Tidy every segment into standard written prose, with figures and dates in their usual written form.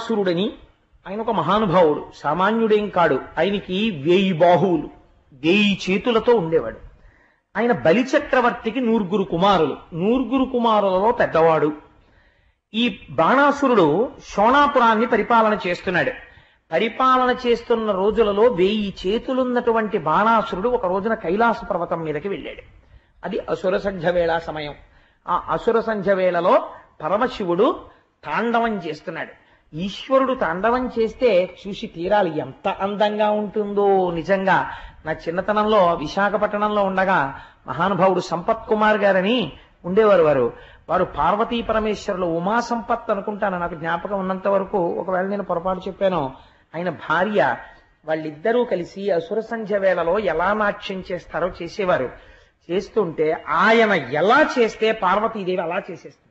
బాణాసురుడని ఆయన ఒక మహానుభావుడు, సామాన్యుడేం కాడు. ఆయనకి 1000 బాహువులు, 1000 చేతులతో ఉండేవాడు. ఆయన బలిచక్రవర్తికి 9 కుమారులు, 9 కుమారులలో పెద్దవాడు. ఈ బాణాసురుడు శోణాపురాన్ని పరిపాలన చేస్తున్నాడు. పరిపాలన చేస్తున్న రోజులలో 1000 చేతులున్నటువంటి బాణాసురుడు ఒక రోజున కైలాస పర్వతం మీదకి వెళ్ళాడు. అది అసుర సంధ్య వేళ సమయం. ఆ అసుర సంధ్య వేళలో పరమశివుడు తాండవం చేస్తున్నాడు. ఈశ్వరుడు తాండవం చేస్తే చూసి తీరాలి, ఎంత అందంగా ఉంటుందో. నిజంగా నా చిన్నతనంలో విశాఖపట్నంలో ఉండగా మహానుభావుడు సంపత్ కుమార్ గారని ఉండేవారు. వారు పార్వతీ పరమేశ్వరులు, ఉమా సంపత్ అనుకుంటాను, నాకు జ్ఞాపకం ఉన్నంత వరకు. ఒకవేళ నేను పొరపాటు చెప్పానో, ఆయన భార్య, వాళ్ళిద్దరూ కలిసి అసుర సంధ్య వేళలో ఎలా నాట్యం చేస్తారో చేసేవారు. చేస్తుంటే ఆయన ఎలా చేస్తే పార్వతీదేవి అలా చేసేస్తుంది.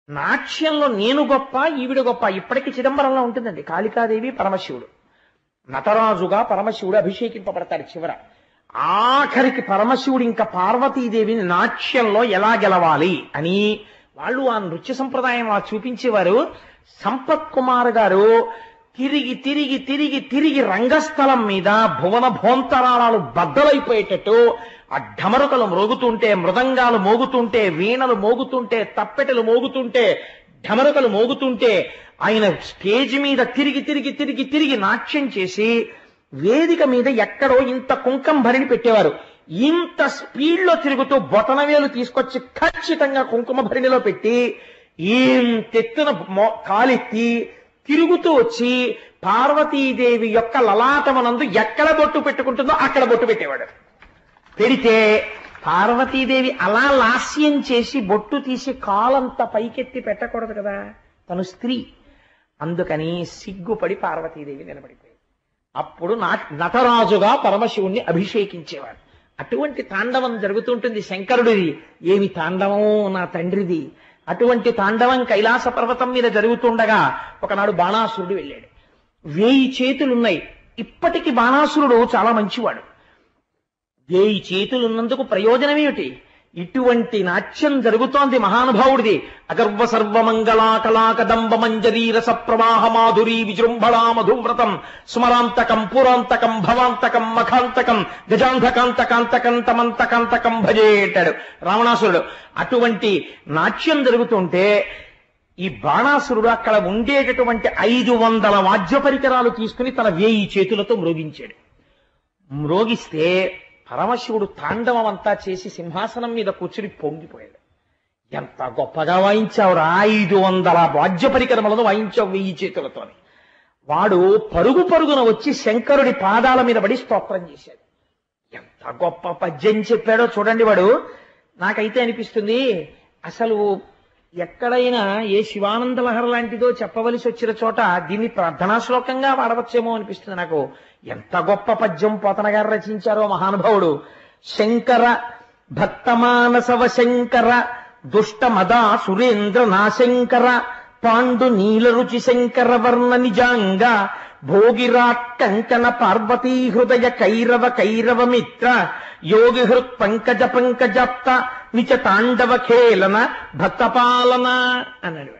నాట్యంలో నేను గొప్ప, ఈవిడ గొప్ప. ఇప్పటికీ చిదంబరంలో ఉంటుందండి. కాళికాదేవి, పరమశివుడు, నటరాజుగా పరమశివుడు అభిషేకింపబడతాడు. చివర ఆఖరికి పరమశివుడు ఇంకా పార్వతీదేవిని నాట్యంలో ఎలా గెలవాలి అని వాళ్ళు ఆ నృత్య సంప్రదాయం అలా చూపించేవారు. సంపత్ కుమార్ గారు తిరిగి తిరిగి తిరిగి తిరిగి రంగస్థలం మీద భువన భోంతరాళాలు బద్దలైపోయేటట్టు ఆ ఢమరుకలు మ్రోగుతుంటే, మృదంగాలు మోగుతుంటే, వీణలు మోగుతుంటే, తప్పెటలు మోగుతుంటే, ఢమరుకలు మోగుతుంటే ఆయన స్టేజ్ మీద తిరిగి తిరిగి తిరిగి తిరిగి నాట్యం చేసి వేదిక మీద ఎక్కడో ఇంత కుంకం భరిని పెట్టేవారు. ఇంత స్పీడ్లో తిరుగుతూ బొటనవేలు తీసుకొచ్చి ఖచ్చితంగా కుంకుమ భరిణిలో పెట్టి ఇంతెత్తున కాలెత్తి తిరుగుతూ వచ్చి పార్వతీదేవి యొక్క లలాటమనందు ఎక్కడ బొట్టు పెట్టుకుంటుందో అక్కడ బొట్టు పెట్టేవాడు. పెడితే పార్వతీదేవి అలా లాస్యం చేసి బొట్టు తీసి కాలంత పైకెత్తి పెట్టకూడదు కదా, తను స్త్రీ. అందుకని సిగ్గుపడి పార్వతీదేవి నిలబడిపోయింది. అప్పుడు నటరాజుగా పరమశివుణ్ణి అభిషేకించేవారు. అటువంటి తాండవం జరుగుతుంటుంది శంకరుడిది. ఏమి తాండవమో నా తండ్రిది. అటువంటి తాండవం కైలాస పర్వతం మీద జరుగుతుండగా ఒకనాడు బాణాసురుడు వెళ్ళాడు. 1000 చేతులున్నాయి. ఇప్పటికి బాణాసురుడు చాలా మంచివాడు. 1000 చేతులున్నందుకు ప్రయోజనమేమిటి? ఇటువంటి నాట్యం జరుగుతోంది మహానుభావుడిది. అగర్వ సర్వమంగళా కళాకదంబ మంజరీ రస ప్రవాహ మాధురీ విజృంభళా మధువ్రతం స్మరాంతకం పురాంతకం భవాంతకం మఖాంతకం గజాంధకాంతకాంతకం తమంతకాంతకం భజేటాడు రావణాసురుడు. అటువంటి నాట్యం జరుగుతుంటే ఈ బాణాసురుడు అక్కడ ఉండేటటువంటి 500 వాద్య పరికరాలు తీసుకుని తన 1000 చేతులతో మ్రోగించాడు. మ్రోగిస్తే పరమశివుడు తాండవం అంతా చేసి సింహాసనం మీద కూర్చుని పొంగిపోయాడు. ఎంత గొప్పగా వాయించావురా, 500 వాద్య పరికరములను వాయించావు 1000 చేతులతోని. వాడు పరుగు పరుగున వచ్చి శంకరుడి పాదాల మీద పడి స్తోత్రం చేశాడు. ఎంత గొప్ప పద్యం చెప్పాడో చూడండి వాడు. నాకైతే అనిపిస్తుంది, అసలు ఎక్కడైనా ఏ శివానంద లహరి లాంటిదో చెప్పవలసి వచ్చిన చోట దీన్ని ప్రార్థనా శ్లోకంగా వాడవచ్చేమో అనిపిస్తుంది నాకు. ఎంత గొప్ప పద్యం పోతన గారు రచించారో మహానుభావుడు. శంకర భక్తమానసవ శంకర దుష్ట మదా సురేంద్ర నాశంకర పాండు నీల రుచి శంకర వర్ణ నిజాంగ భోగిరాట్ కంకణ పార్వతీ హృదయ కైరవ కైరవ మిత్ర యోగి హృత్ పంకజ పంకజాప్త నిచ తాండవ ఖేళన భక్తపాలన అన్నాడు.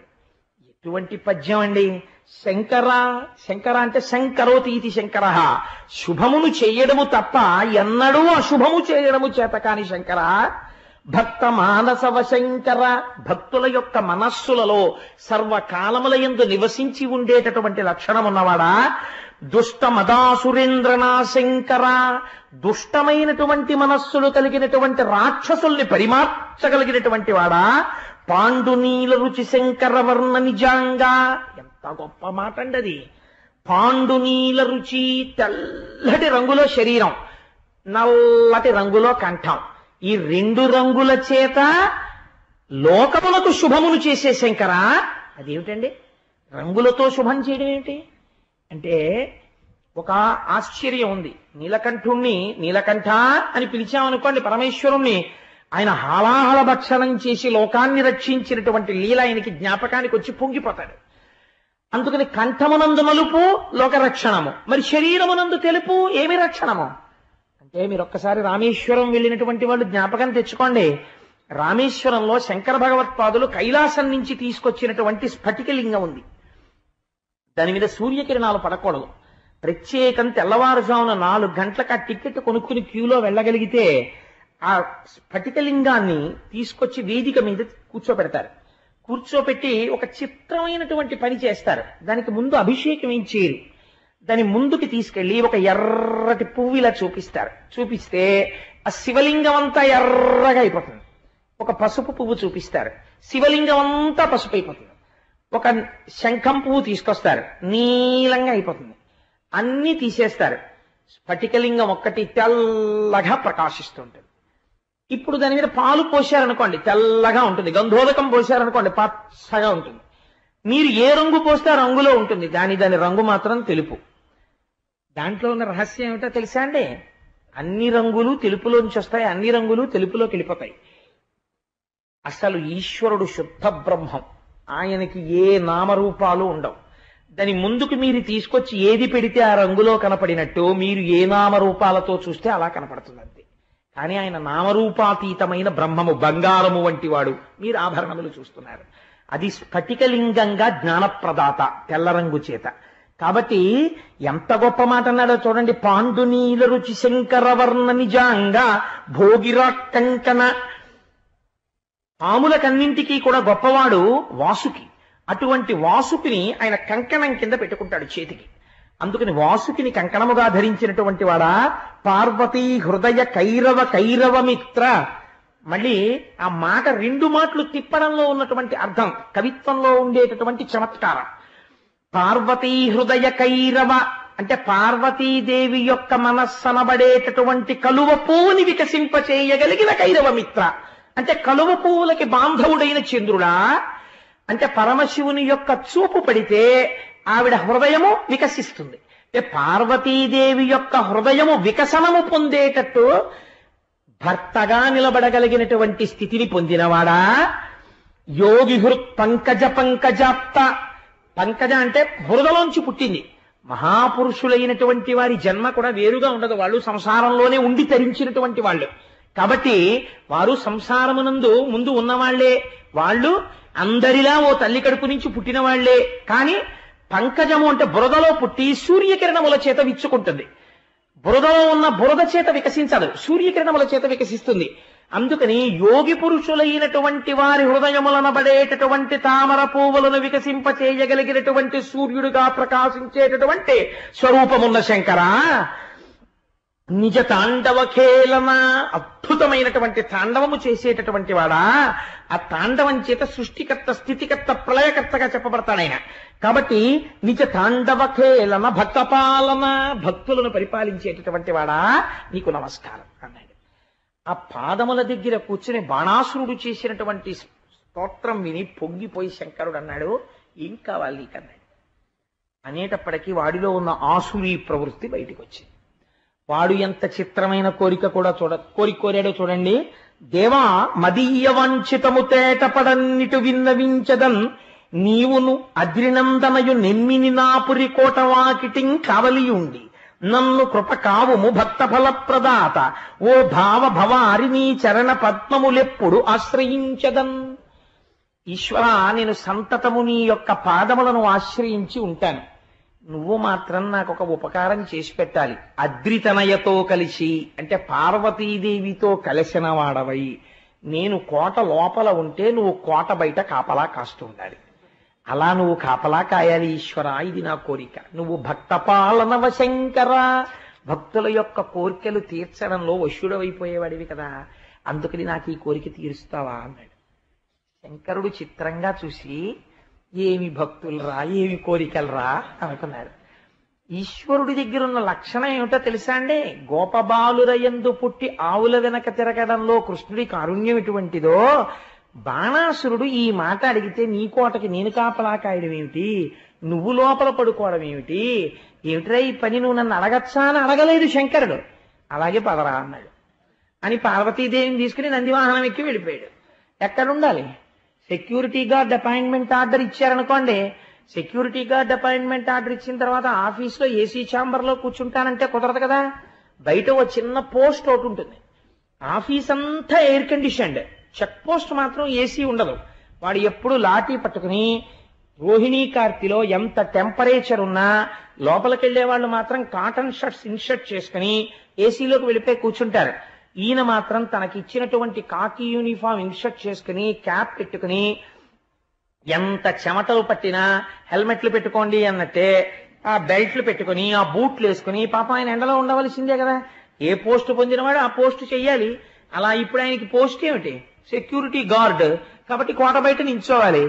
ఎటువంటి పద్యం అండి! శంకర, శంకర అంటే శంకరోతి ఇది శంకర, శుభమును చేయడము తప్ప ఎన్నడూ అశుభము చేయడము చేత కాని శంకర. భక్త మానసవ శంకర, భక్తుల యొక్క మనస్సులలో సర్వకాలముల యందు నివసించి ఉండేటటువంటి లక్షణం ఉన్నవాడా. దుష్ట మదాసురేంద్రనా శంకర, దుష్టమైనటువంటి మనస్సులు కలిగినటువంటి రాక్షసుల్ని పరిమార్చగలిగినటువంటి వాడా. పాండునీల రుచి శంకర వర్ణ నిజాంగా, ఎంత గొప్ప మాట అండి అది. పాండునీల రుచి, తెల్లటి రంగులో శరీరం, నల్లటి రంగులో కంఠం, ఈ 2 రంగుల చేత లోకములకు శుభమును చేసే శంకర. అదేమిటండి రంగులతో శుభం చేయడం ఏమిటి అంటే, ఒక ఆశ్చర్యం ఉంది. నీలకంఠుణ్ణి నీలకంఠ అని పిలిచామనుకోండి పరమేశ్వరుణ్ణి, ఆయన హాలాహల భక్షణం చేసి లోకాన్ని రక్షించినటువంటి లీల ఆయనకి జ్ఞాపకానికి వచ్చి పొంగిపోతాడు. అందుకని కంఠమునందు నలుపు లోకరక్షణము, మరి శరీరమునందు తెలుపు ఏమి రక్షణము అంటే, మీరు ఒక్కసారి రామేశ్వరం వెళ్ళినటువంటి వాళ్ళు జ్ఞాపకం తెచ్చుకోండి. రామేశ్వరంలో శంకర భగవత్పాదులు కైలాసం నుంచి తీసుకొచ్చినటువంటి స్ఫటికలింగం ఉంది. దాని మీద సూర్యకిరణాలు పడకూడదు. ప్రత్యేకం తెల్లవారుజామున 4 గంటలకు ఆ టికెట్ కొనుక్కుని క్యూలో వెళ్ళగలిగితే ఆ స్ఫటికలింగాన్ని తీసుకొచ్చి వేదిక మీద కూర్చోబెడతారు. కూర్చోబెట్టి ఒక చిత్రమైనటువంటి పని చేస్తారు. దానికి ముందు అభిషేకం ఏం చేయరు. దాని ముందుకి తీసుకెళ్లి ఒక ఎర్రటి పువ్వు ఇలా చూపిస్తారు. చూపిస్తే ఆ శివలింగం అంతా ఎర్రగా అయిపోతుంది. ఒక పసుపు పువ్వు చూపిస్తారు, శివలింగం అంతా పసుపు అయిపోతుంది. ఒక శంఖం పువ్వు తీసుకొస్తారు, నీలంగా అయిపోతుంది. అన్ని తీసేస్తారు, స్ఫటికలింగం ఒక్కటి తెల్లగా ప్రకాశిస్తుంటుంది. ఇప్పుడు దాని మీద పాలు పోశారనుకోండి తెల్లగా ఉంటుంది, గంధోదకం పోశారనుకోండి పచ్చగా ఉంటుంది. మీరు ఏ రంగు పోస్తే ఆ రంగులో ఉంటుంది, దాని రంగు మాత్రం తెలుపు. దాంట్లో ఉన్న రహస్యం ఏమిటో తెలుసా అండి? అన్ని రంగులు తెలుపులోంచి వస్తాయి, అన్ని రంగులు తెలుపులోకి వెళ్ళిపోతాయి. అసలు ఈశ్వరుడు శుద్ధ బ్రహ్మం, ఆయనకి ఏ నామరూపాలు ఉండవు. దాని ముందుకు మీరు తీసుకొచ్చి ఏది పెడితే ఆ రంగులో కనపడినట్టు మీరు ఏ నామరూపాలతో చూస్తే అలా కనపడుతుంది అంతే. కానీ ఆయన నామరూపాతీతమైన బ్రహ్మము, బంగారము వంటి వాడు. మీరు ఆభరణములు చూస్తున్నారు, అది స్ఫటికలింగంగా జ్ఞానప్రదాత, తెల్ల రంగు చేత. కాబట్టి ఎంత గొప్ప మాట అన్నాడో చూడండి. పాండునీల రుచి శంకరవర్ణ నిజంగా భోగిరా కంకణ. పాములకన్నింటికీ కూడా గొప్పవాడు వాసుకి. అటువంటి వాసుకిని ఆయన కంకణం కింద పెట్టుకుంటాడు చేతికి. అందుకని వాసుకిని కంకణముగా ధరించినటువంటి వాడా పార్వతీ హృదయ కైరవ మిత్ర. మళ్ళీ ఆ మాట 2 మాటలు తిప్పడంలో ఉన్నటువంటి అర్థం, కవిత్వంలో ఉండేటటువంటి చమత్కారం. పార్వతీ హృదయ కైరవ అంటే పార్వతీదేవి యొక్క మనస్సనబడేటటువంటి కలువ పువ్వుని వికసింపచేయగలిగిన కైరవ మిత్ర అంటే కలువ పువ్వులకి బాంధవుడైన చంద్రుడా. అంటే పరమశివుని యొక్క చూపు పడితే ఆవిడ హృదయము వికసిస్తుంది. అంటే పార్వతీదేవి యొక్క హృదయము వికసనము పొందేటట్టు భర్తగా నిలబడగలిగినటువంటి స్థితిని పొందినవాడా. యోగి హృత్ పంకజాప్త. పంకజ అంటే బురదలోంచి పుట్టింది. మహాపురుషులైనటువంటి వారి జన్మ కూడా వేరుగా ఉండదు, వాళ్ళు సంసారంలోనే ఉండి తరించినటువంటి వాళ్ళు. కాబట్టి వారు సంసారమునందు ముందు ఉన్నవాళ్లే, వాళ్ళు అందరిలా ఓ తల్లి కడుపు నుంచి పుట్టిన వాళ్లే. కానీ పంకజము అంటే బురదలో పుట్టి సూర్యకిరణముల చేత విచ్చుకుంటుంది. బురదలో ఉన్న బురద చేత వికసించదు, సూర్యకిరణముల చేత వికసిస్తుంది. అందుకని యోగి పురుషులైనటువంటి వారి హృదయములనబడేటటువంటి తామర పువ్వులను వికసింపచేయగలిగినటువంటి సూర్యుడిగా ప్రకాశించేటటువంటి స్వరూపమున్న శంకర. నిజ తాండవ ఖేళన, అద్భుతమైనటువంటి తాండవము చేసేటటువంటి వాడా. ఆ తాండవం చేత సృష్టికర్త, స్థితికర్త, ప్రళయకర్తగా చెప్పబడతాడు ఆయన. కాబట్టి నిజ తాండవ ఖేళన భక్తపాలన, భక్తులను పరిపాలించేటటువంటి వాడా నీకు నమస్కారం అన్నాడు. ఆ పాదముల దగ్గర కూర్చుని బాణాసురుడు చేసినటువంటి స్తోత్రం విని పొంగిపోయి శంకరుడు అన్నాడు, ఏం కావాలి నీకన్నాడు. అనేటప్పటికీ వాడిలో ఉన్న ఆసురీ ప్రవృత్తి బయటికి వచ్చింది. వాడు ఎంత చిత్రమైన కోరిక కోరాడో చూడండి. దేవా మదీయ వంచితము తేటపడన్నిటు విన్నవించదన్, నీవును అద్రినందనయు నెమ్మిని నాపురి కోటవాకిటిం కావలియుండి నన్ను కృప కావుము భక్త ఫలప్రదాత. ఓ భావ భవారి నీ చరణ పద్మములెప్పుడు ఆశ్రయించదన్. ఈశ్వరా, నేను సంతతము నీ యొక్క పాదములను ఆశ్రయించి ఉంటాను. నువ్వు మాత్రం నాకు ఒక ఉపకారం చేసి పెట్టాలి. అద్రితనయతో కలిసి అంటే పార్వతీదేవితో కలిసిన వాడవై నేను కోట లోపల ఉంటే నువ్వు కోట బయట కాపలా కాస్తూ ఉండాలి. అలా నువ్వు కాపలా కాయాలి ఈశ్వరా, ఇది నా కోరిక. నువ్వు భక్త పాలనవ శంకర, భక్తుల యొక్క కోరికలు తీర్చడంలో వశుడవైపోయేవాడివి కదా, అందుకని నాకు ఈ కోరిక తీరుస్తావా అన్నాడు. శంకరుడు చిత్రంగా చూసి, ఏమి భక్తులరా, ఏమి కోరికలరా అనుకున్నాడు. ఈశ్వరుడి దగ్గర ఉన్న లక్షణం ఏమిటో తెలుసా అండి? గోపబాలురయందు పుట్టి ఆవుల వెనక తిరగడంలో కృష్ణుడి కారుణ్యం ఎటువంటిదో, బాణాసురుడు ఈ మాట అడిగితే నీ కోటకి నేను కాపలా కాయడం ఏమిటి, నువ్వు లోపల పడుకోవడం ఏమిటి, ఏమిట్రా ఈ పని, నువ్వు నన్ను అడగచ్చా అని అడగలేదు శంకరుడు. అలాగే పదరా అన్నాడు అని పార్వతీదేవిని తీసుకుని నందివాహనం ఎక్కి వెళ్ళిపోయాడు. ఎక్కడుండాలి? సెక్యూరిటీ గార్డ్ అపాయింట్మెంట్ ఆర్డర్ ఇచ్చారనుకోండి, సెక్యూరిటీ గార్డ్ అపాయింట్మెంట్ ఆర్డర్ ఇచ్చిన తర్వాత ఆఫీస్లో ఏసీ ఛాంబర్లో కూర్చుంటానంటే కుదరదు కదా. బయట ఓ చిన్న పోస్ట్ ఒకటి ఉంటుంది, ఆఫీస్ అంతా ఎయిర్ కండిషన్డ్, చెక్ పోస్ట్ మాత్రం ఏసీ ఉండదు. వాడు ఎప్పుడు లాఠీ పట్టుకుని రోహిణీ కార్తిలో ఎంత టెంపరేచర్ ఉన్నా లోపలికి వెళ్లే వాళ్ళు మాత్రం కాటన్ షర్ట్స్ ఇన్షర్ట్ చేసుకుని ఏసీలోకి వెళ్ళిపోయి కూర్చుంటారు. ఈయన మాత్రం తనకి ఇచ్చినటువంటి కాకి యూనిఫామ్ ఇన్షర్ట్ చేసుకుని క్యాప్ పెట్టుకుని ఎంత చెమటలు పట్టినా హెల్మెట్లు పెట్టుకోండి అన్నట్టే ఆ బెల్ట్లు పెట్టుకుని ఆ బూట్లు వేసుకుని పాపం ఆయన ఎండలో ఉండవలసిందే కదా. ఏ పోస్ట్ పొందినవాడు ఆ పోస్ట్ చెయ్యాలి. అలా ఇప్పుడు ఆయనకి పోస్ట్ ఏమిటి? Security guard. కాబట్టి కోట బయట నించోవాలి.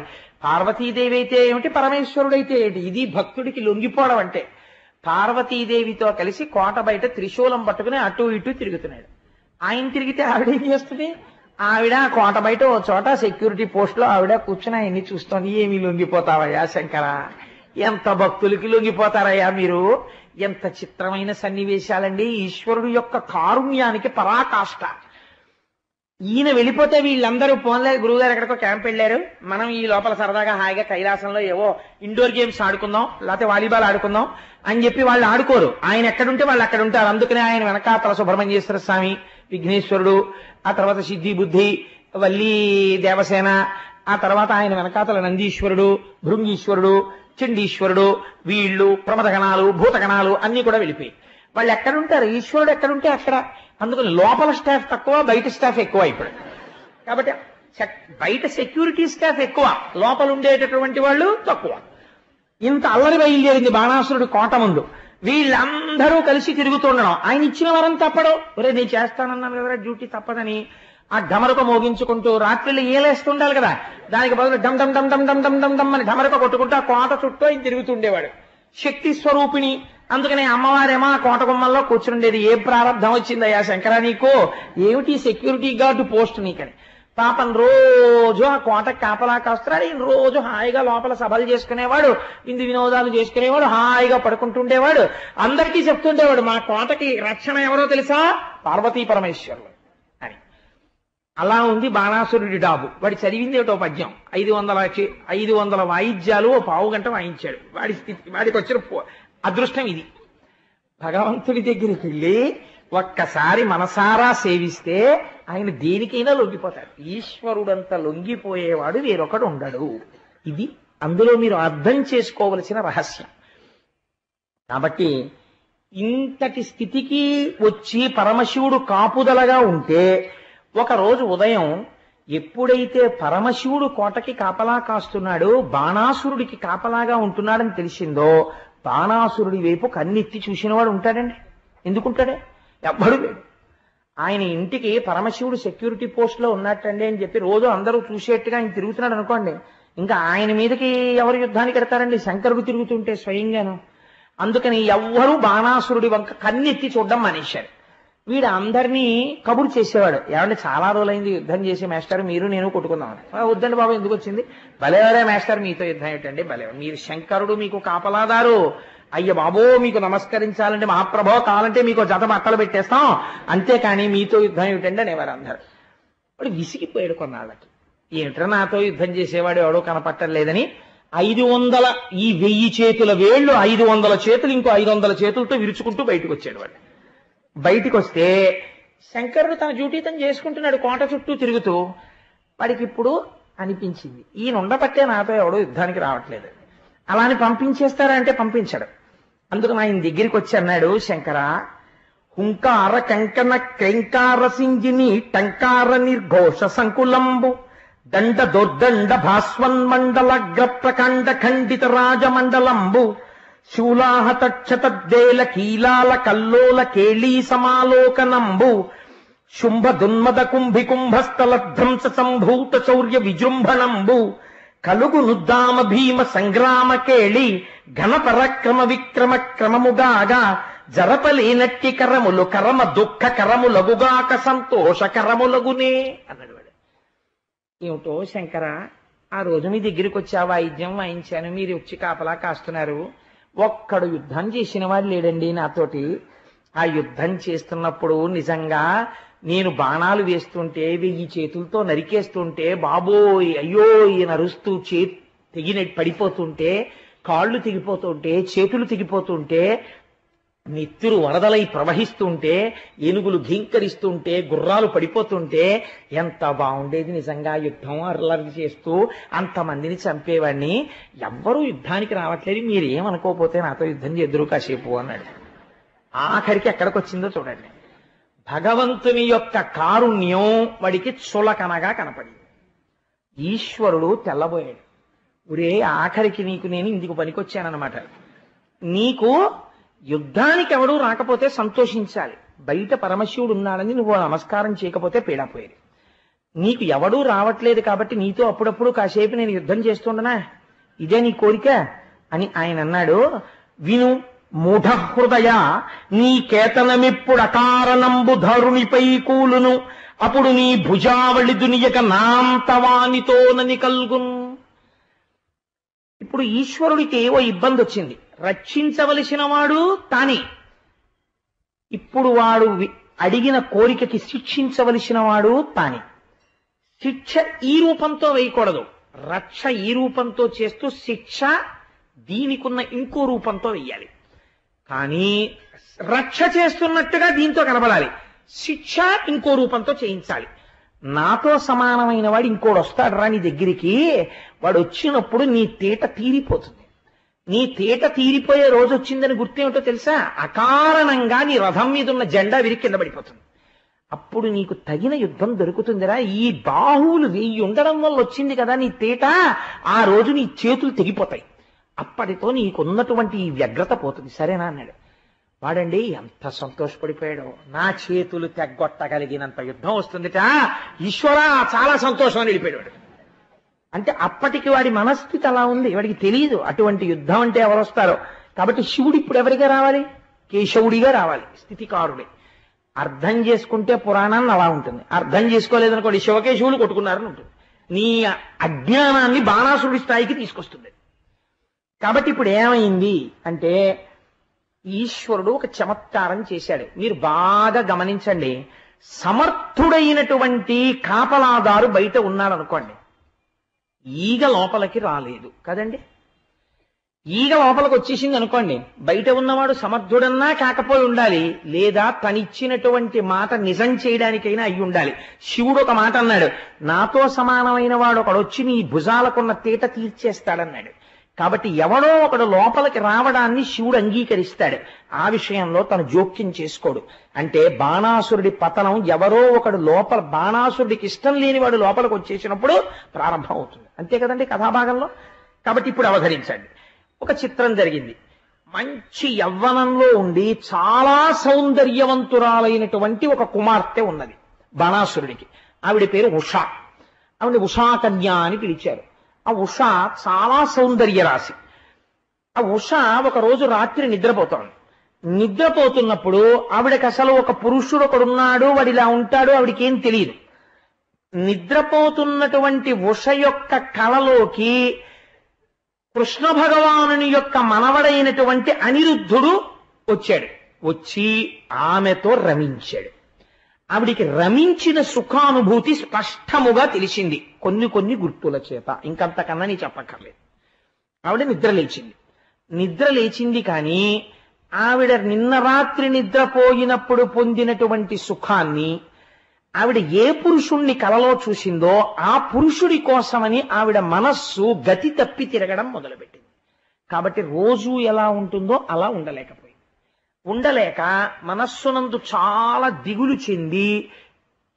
పార్వతీదేవి అయితే ఏమిటి, పరమేశ్వరుడైతే ఏంటి? ఇది భక్తుడికి లొంగిపోవడం అంటే. పార్వతీదేవితో కలిసి కోట బయట త్రిశూలం పట్టుకుని అటు ఇటు తిరుగుతున్నాడు. ఆయన తిరిగితే ఆవిడ ఏం చేస్తుంది? ఆవిడ కోట బయట ఓ చోట సెక్యూరిటీ పోస్ట్ లో ఆవిడ కూర్చుని ఆయన్ని చూస్తోంది. ఏమి లొంగిపోతావయ్యా శంకర, ఎంత భక్తులకి లొంగిపోతారయ్యా మీరు. ఎంత చిత్రమైన సన్నివేశాలండి. ఈశ్వరుడు యొక్క కారుణ్యానికి పరాకాష్ట. ఈయన వెళ్ళిపోతే వీళ్ళందరూ పోన్లే, గురువుగారు ఎక్కడికో క్యాంప్ వెళ్ళారు, మనం ఈ లోపల సరదాగా హాయిగా కైలాసంలో ఏవో ఇండోర్ గేమ్స్ ఆడుకుందాం, లేకపోతే వాలీబాల్ ఆడుకుందాం అని చెప్పి వాళ్ళు ఆడుకోరు. ఆయన ఎక్కడుంటే వాళ్ళు అక్కడ ఉంటారు. అందుకనే ఆయన వెనకాతల సుబ్రహ్మణ్యేశ్వర స్వామి, విఘ్నేశ్వరుడు, ఆ తర్వాత సిద్ధి బుద్ధి, వల్లి దేవసేన, ఆ తర్వాత ఆయన వెనకాతల నందీశ్వరుడు, భృంగీశ్వరుడు, చండీశ్వరుడు, వీళ్ళు ప్రమదగణాలు, భూతగణాలు అన్ని కూడా వెళ్ళిపోయి వాళ్ళు ఎక్కడుంటారు. ఈశ్వరుడు ఎక్కడుంటే అక్కడ. అందుకని లోపల స్టాఫ్ తక్కువ, బయట స్టాఫ్ ఎక్కువ ఇప్పుడు. కాబట్టి బయట సెక్యూరిటీ స్టాఫ్ ఎక్కువ, లోపల ఉండేటటువంటి వాళ్ళు తక్కువ. ఇంత అల్లరి బయలుదేరింది బాణాసురుడు కోట ముందు. వీళ్ళందరూ కలిసి తిరుగుతుండడం. ఆయన ఇచ్చిన వరం తప్పడు. ఒరే నేను చేస్తానన్నాను కదా డ్యూటీ తప్పదని ఆ ఢమరక మోగించుకుంటూ రాత్రిళ్ళు ఏలేస్తుండాలి కదా, దానికి బదులు డమ్ డమ్ డమ్ డమ్ డమ్ డమ్ డమ్ డమ్ అని ఢమరక కొట్టుకుంటూ ఆ కోట చుట్టూ ఆయన తిరుగుతుండేవాడు. శక్తి స్వరూపిణి. అందుకనే అమ్మవారేమో ఆ కోట గుమ్మల్లో కూర్చుండేది. ఏ ప్రారంభం వచ్చిందయ్యా శంకర నీకు, ఏమిటి సెక్యూరిటీ గార్డు పోస్ట్ నీకని. పాపం రోజు ఆ కోట కాపలా కాస్తున్నాడు. ఈయన రోజు హాయిగా లోపల సభలు చేసుకునేవాడు, విందు వినోదాలు చేసుకునేవాడు, హాయిగా పడుకుంటుండేవాడు. అందరికీ చెప్తుండేవాడు, మా కోటకి రక్షణ ఎవరో తెలుసా, పార్వతీ పరమేశ్వరులు అని. అలా ఉంది బాణాసురుడి డాబు. వాడి చదివింది ఏటో పద్యం. 500 వాయిద్యాలు ఓ పావు గంట వాయించాడు. వాడికి వచ్చిన అదృష్టం ఇది. భగవంతుడి దగ్గరికి వెళ్ళి ఒక్కసారి మనసారా సేవిస్తే ఆయన దేనికైనా లొంగిపోతాడు. ఈశ్వరుడంతా లొంగిపోయేవాడు వేరొకడు ఉండడు. ఇది అందులో మీరు అర్థం చేసుకోవలసిన రహస్యం. కాబట్టి ఇంతటి స్థితికి వచ్చి పరమశివుడు కాపుదలగా ఉంటే, ఒకరోజు ఉదయం ఎప్పుడైతే పరమశివుడు కోటకి కాపలా కాస్తున్నాడో, బాణాసురుడికి కాపలాగా ఉంటున్నాడని తెలిసిందో, బాణాసురుడి వైపు కన్నెత్తి చూసినవాడు ఉంటాడండి? ఎందుకుంటాడే? ఎవ్వడు లేడు. ఆయన ఇంటికి పరమశివుడు సెక్యూరిటీ పోస్ట్ లో ఉన్నట్టండి అని చెప్పి రోజు అందరూ చూసేట్టుగా ఆయన తిరుగుతున్నాడు అనుకోండి, ఇంకా ఆయన మీదకి ఎవరు యుద్ధానికి ఎడతారండి? శంకరుడు తిరుగుతుంటే స్వయంగాను. అందుకని ఎవ్వరూ బాణాసురుడి వంక కన్నెత్తి చూడడం మానేశారు. వీడు అందరినీ కబురు చేసేవాడు. ఏమంటే చాలా రోజులైంది యుద్ధం చేసి మాస్టర్, మీరు నేను కొట్టుకుందామని. వద్దండి బాబు, ఎందుకు వచ్చింది? భలేవరే మాస్టర్, మీతో యుద్ధం ఏంటండి, భలే మీరు శంకరుడు మీకు కాపలాదారు, అయ్య బాబో మీకు నమస్కరించాలంటే మహాప్రభో, కావాలంటే మీకు జత బట్టలు పెట్టేస్తాం, అంతేకాని మీతో యుద్ధం ఏమిటండి అనేవారు అందరు. వాడు విసిగిపోయాడు కొన్నాళ్ళకి. ఏమిట్రా నాతో యుద్ధం చేసేవాడు ఎవడో కనపట్టలేదని 500 ఈ 1000 చేతుల వేళ్లు 500 చేతులు ఇంకో 500 చేతులతో విరుచుకుంటూ బయటకు వచ్చాడు. వాడు బయటికి వస్తే శంకరుడు తన డ్యూటీ తను చేసుకుంటున్నాడు కోట చుట్టూ తిరుగుతూ. వాడికి ఇప్పుడు అనిపించింది, ఈయన ఉండబట్టే నాతో ఎవడో యుద్ధానికి రావట్లేదు. అలా అని పంపించేస్తారా అంటే పంపించడు. అందుకు ఆయన దగ్గరికి వచ్చి అన్నాడు, శంకర, హుంకార కంకణ క్రైంకార సింగిని టంకార నిర్ఘోష సంకులంబు దండ దొర్దండ భాస్వన్మండలగ్ర ప్రకండ ఖండిత రాజమండలంబు శూలాహత క్షతద్దేల కీలాల కల్లోల కేళీ సమాలోకనంబు శుంభ దున్మద కుంభి కుంభస్థల ధ్వంస సంభూత శౌర్య విజృంభణంబు కలుగు నుద్దామ భీమ సంగ్రామ కేళి ఘన పరక్రమ విక్రమ క్రమముగాగా జరపలేనట్టి కరములు కరమ దుఃఖ కరములగుగాక సంతోష కరములగునే అన్నాడు వాడు. ఏమిటో శంకర, ఆ రోజు మీ దగ్గరికి వచ్చి ఆ వాయిద్యం వాయించాను, మీరు వచ్చి కాపలా కాస్తున్నారు, ఒక్కడు యుద్ధం చేసిన వాడు లేడండి నాతోటి. ఆ యుద్ధం చేస్తున్నప్పుడు నిజంగా నేను బాణాలు వేస్తుంటే 1000 చేతులతో నరికేస్తుంటే, బాబోయ్ అయ్యో ఈయన అరుస్తూ తెగిన పడిపోతుంటే, కాళ్ళు తెగిపోతుంటే, చేతులు తెగిపోతుంటే నెత్తురు వరదలై ప్రవహిస్తుంటే, ఏనుగులు ఘీంకరిస్తుంటే, గుర్రాలు పడిపోతుంటే ఎంత బాగుండేది నిజంగా. యుద్ధం అల్లరి చేస్తూ అంతమందిని చంపేవాడిని. ఎవ్వరూ యుద్ధానికి రావట్లేదు, మీరేమనుకోపోతే నాతో యుద్ధం చేద్దరు కాసేపు అన్నాడు. ఆఖరికి ఎక్కడికి వచ్చిందో చూడండి. భగవంతుని యొక్క కారుణ్యం వాడికి చులకనగా కనపడింది. ఈశ్వరుడు తెల్లబోయాడు. ఒరే, ఆఖరికి నీకు నేను ఇందుకు పనికొచ్చానన్నమాట. నీకు యుద్ధానికి ఎవడూ రాకపోతే సంతోషించాలి, బయట పరమశివుడు ఉన్నాడని నువ్వు నమస్కారం చేయకపోతే పీడపోయేది. నీకు ఎవడూ రావట్లేదు కాబట్టి నీతో అప్పుడప్పుడు కాసేపు నేను యుద్ధం చేస్తుండనా, ఇదే నీ కోరిక అని ఆయన అన్నాడు. విను మూఢ హృదయ, నీ కేతనమిప్పుడు అకారణంబు ధరునిపై కూలును, అప్పుడు నీ భుజావళి దునియక నాంతవానితోనని కల్గును. ఇప్పుడు ఈశ్వరుడికి ఓ ఇబ్బంది వచ్చింది. రక్షించవలసిన వాడు తానే. ఇప్పుడు వాడు అడిగిన కోరికకి శిక్షించవలసిన వాడు తానే. శిక్ష ఈ రూపంతో వేయకూడదు, రక్ష ఈ రూపంతో చేస్తూ శిక్ష దీనికున్న ఇంకో రూపంతో వెయ్యాలి. కానీ రక్ష చేస్తున్నట్టుగా దీంతో కనబడాలి, శిక్ష ఇంకో రూపంతో చేయించాలి. నాతో సమానమైన వాడు ఇంకోడు వస్తాడు రా నీ దగ్గరికి, వాడు వచ్చినప్పుడు నీ తేట తీరిపోతుంది. నీ తేట తీరిపోయే రోజు వచ్చిందని గుర్తేమిటో తెలుసా? అకారణంగా నీ రథం మీద ఉన్న జెండా విరిగి కింద పడిపోతుంది. అప్పుడు నీకు తగిన యుద్ధం దొరుకుతుందిరా. ఈ బాహువులు 1000 ఉండడం వల్ల వచ్చింది కదా నీ తేట, ఆ రోజు నీ చేతులు తెగిపోతాయి. అప్పటితో నీకున్నటువంటి ఈ వ్యగ్రత పోతుంది, సరేనా అన్నాడు. వాడండి ఎంత సంతోషపడిపోయాడో, నా చేతులు తెగ్గొట్టగలిగినంత యుద్ధం వస్తుందిట, ఈశ్వరా చాలా సంతోషం అని వెళ్ళిపోయాడు. అంటే అప్పటికి వాడి మనస్థితి అలా ఉంది, వాడికి తెలియదు అటువంటి యుద్ధం అంటే ఎవరు వస్తారో. కాబట్టి శివుడు ఇప్పుడు ఎవరిగా రావాలి? కేశవుడిగా రావాలి, స్థితికారుడే. అర్థం చేసుకుంటే పురాణాన్ని అలా ఉంటుంది, అర్థం చేసుకోలేదనుకోండి శివకేశవులు కొట్టుకున్నారని ఉంటుంది. నీ అజ్ఞానాన్ని బాణాసురుడి స్థాయికి తీసుకొస్తుంది. కాబట్టి ఇప్పుడు ఏమైంది అంటే ఈశ్వరుడు ఒక చమత్కారం చేశాడు. మీరు బాగా గమనించండి. సమర్థుడైనటువంటి కాపలాదారు బయట ఉన్నాడు అనుకోండి, ఈగ లోపలికి రాలేదు కదండి. ఈగ లోపలికి వచ్చేసింది అనుకోండి, బయట ఉన్నవాడు సమర్థుడన్నా కాకపోయి ఉండాలి, లేదా తనిచ్చినటువంటి మాట నిజం చేయడానికైనా అయి ఉండాలి. శివుడు ఒక మాట అన్నాడు, నాతో సమానమైన వాడు ఒకడు వచ్చి నీ భుజాలకున్న తేట తీర్చేస్తాడన్నాడు. కాబట్టి ఎవడో ఒకడు లోపలికి రావడాన్ని శివుడు అంగీకరిస్తాడు. ఆ విషయంలో తను జోక్యం చేసుకోడు. అంటే బాణాసురుడి పతనం ఎవరో ఒకడు లోపల, బాణాసురుడికి ఇష్టం లేనివాడు లోపలికి వచ్చేసినప్పుడు ప్రారంభం అవుతుంది. అంతే కదండి కథాభాగంలో. కాబట్టి ఇప్పుడు అవతరించండి. ఒక చిత్రం జరిగింది. మంచి యవ్వనంలో ఉండి చాలా సౌందర్యవంతురాలైనటువంటి ఒక కుమార్తె ఉన్నది బాణాసురుడికి. ఆవిడ పేరు ఉషా. ఆవిడ ఉషాకన్య అని పిలిచారు. ఆ ఉష చాలా సౌందర్య రాశి. ఆ ఉష ఒకరోజు రాత్రి నిద్రపోతోంది. నిద్రపోతున్నప్పుడు ఆవిడకి అసలు ఒక పురుషుడు ఒకడున్నాడు, వాడు ఇలా ఉంటాడు, ఆవిడికి ఏం తెలియదు. నిద్రపోతున్నటువంటి ఉష యొక్క కళలోకి కృష్ణ భగవానుని యొక్క మనవడైనటువంటి అనిరుద్ధుడు వచ్చాడు. వచ్చి ఆమెతో రమించాడు. ఆవిడికి రమించిన సుఖానుభూతి స్పష్టముగా తెలిసింది, కొన్ని గుర్తుల చేత. ఇంకంతకన్నా నీ చెప్పక్కర్లేదు. ఆవిడ నిద్ర లేచింది. నిద్ర లేచింది కానీ ఆవిడ నిన్న రాత్రి నిద్రపోయినప్పుడు పొందినటువంటి సుఖాన్ని ఆవిడ ఏ పురుషుణ్ణి కలలో చూసిందో ఆ పురుషుడి కోసమని ఆవిడ మనస్సు గతి తప్పి తిరగడం మొదలుపెట్టింది. కాబట్టి రోజు ఎలా ఉంటుందో అలా ఉండలేక మనస్సునందు చాలా దిగులు చెంది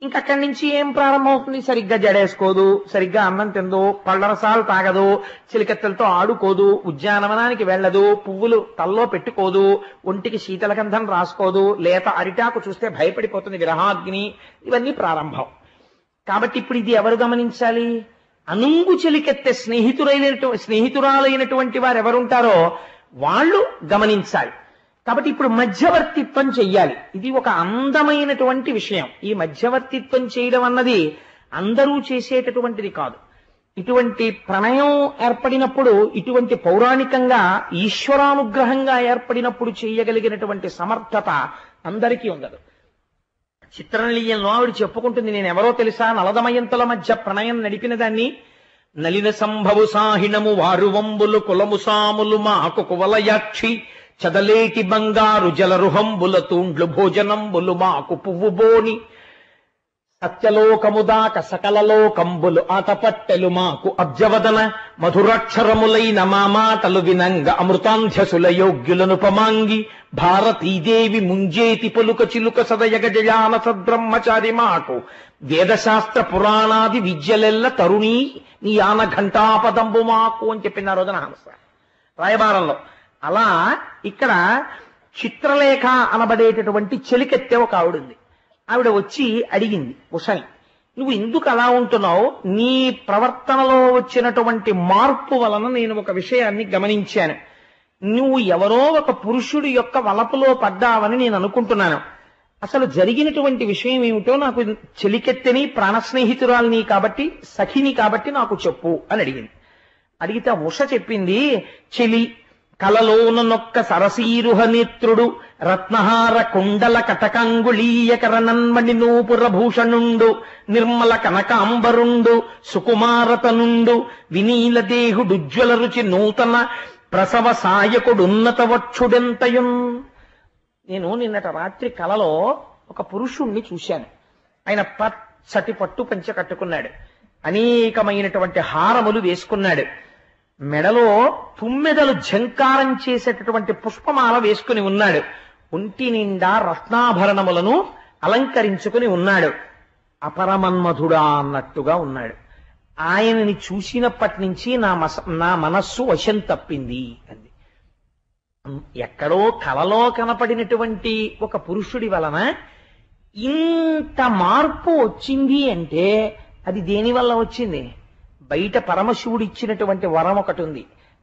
ఇంకక్కడి నుంచి ఏం ప్రారంభమవుతుంది? సరిగ్గా జడేసుకోదు, సరిగ్గా అన్నం తిందో, పళ్ళరసాలు తాగదు, చిలికత్తెలతో ఆడుకోదు, ఉద్యానవనానికి వెళ్ళదు, పువ్వులు తల్లో పెట్టుకోదు, ఒంటికి శీతలగంధం రాసుకోదు, లేత అరిటాకు చూస్తే భయపడిపోతుంది, విరహాగ్ని. ఇవన్నీ ప్రారంభం. కాబట్టి ఇప్పుడు ఇది ఎవరు గమనించాలి? అనుంగు చిలికెత్తే స్నేహితురాలైనటువంటి వారు ఎవరుంటారో వాళ్ళు గమనించాలి. కాబట్టి ఇప్పుడు మధ్యవర్తిత్వం చెయ్యాలి. ఇది ఒక అందమైనటువంటి విషయం. ఈ మధ్యవర్తిత్వం చేయడం అన్నది అందరూ చేసేటటువంటిది కాదు. ఇటువంటి ప్రణయం ఏర్పడినప్పుడు, ఇటువంటి పౌరాణికంగా ఈశ్వరానుగ్రహంగా ఏర్పడినప్పుడు చేయగలిగినటువంటి సమర్థత అందరికీ ఉండదు. చిత్రనళీయంలో ఆవిడ చెప్పుకుంటుంది, నేను ఎవరో తెలుసా? నలదమయంతుల మధ్య ప్రణయం నడిపిన దాన్ని. నలిన సంభవు సాహిణము వారు వంబులు కులము సాములు మాకు కువలయాక్షి చదలేటి బంగారు జలరుహంబుల తూండ్లు భోజనంబులు మాకు పువ్వు బోని సత్యలోకముదాక సకలలోకంబులు ఆటపట్టెలు మాకు అబ్జవదన మధురాక్షరములైన మా మాటలు వినంగ అమృతాంధ్యసుల యోగ్యులను పమాంగి భారతీదేవి ముంజేతి పలుక చిలుక సదయగ జయాన సద్బ్రహ్మచారి మాకు వేదశాస్త్ర పురాణాది విద్యలెల్ల తరుణీ నీ ఆన ఘంటాపదంబు మాకు అని చెప్పిన రోజున హంస రాయబారంలో. అలా ఇక్కడ చిత్రలేఖ అనబడేటటువంటి చెలికెత్తే ఒక ఆవిడుంది. ఆవిడ వచ్చి అడిగింది ఉషని, నువ్వు ఎందుకు అలా ఉంటున్నావు? నీ ప్రవర్తనలో వచ్చినటువంటి మార్పు వలన నేను ఒక విషయాన్ని గమనించాను. నువ్వు ఎవరో ఒక పురుషుడి యొక్క వలపులో పడ్డావని నేను అనుకుంటున్నాను. అసలు జరిగినటువంటి విషయం ఏమిటో నాకు చెలికెత్తని ప్రాణ స్నేహితురాలిని కాబట్టి సఖిని కాబట్టి నాకు చెప్పు అని అడిగింది. అడిగితే ఉష చెప్పింది, చెలి కలలోనొక్క సరసీరుహ నేత్రుడు రత్నహార కుండల కటకంగుళీయకరనన్మణి నూపుర భూషణుండు నిర్మల కనకాంబరుండు సుకుమారతనుండు వినీల దేహుడుజ్వల రుచి నూతన ప్రసవ సాయకుడున్నత వక్షుడెంతయున్. నేను నిన్నటి రాత్రి కలలో ఒక పురుషుణ్ణి చూశాను. ఆయన పచ్చటి పట్టు పంచె కట్టుకున్నాడు, అనేకమైనటువంటి హారములు వేసుకున్నాడు, మెడలో తుమ్మెదలు ఝంకారం చేసేటటువంటి పుష్పమాల వేసుకుని ఉన్నాడు, ఒంటి నిండా రత్నాభరణములను అలంకరించుకుని ఉన్నాడు, అపరమన్మధుడా అన్నట్టుగా ఉన్నాడు. ఆయనని చూసినప్పటి నుంచి నా మనస్సు వశం తప్పింది అంది. ఎక్కడో కలలో కనపడినటువంటి ఒక పురుషుడి వలన ఇంత మార్పు వచ్చింది అంటే అది దేని వల్ల వచ్చింది? బయట పరమశివుడు ఇచ్చినటువంటి వరం ఒకటి ఉంది.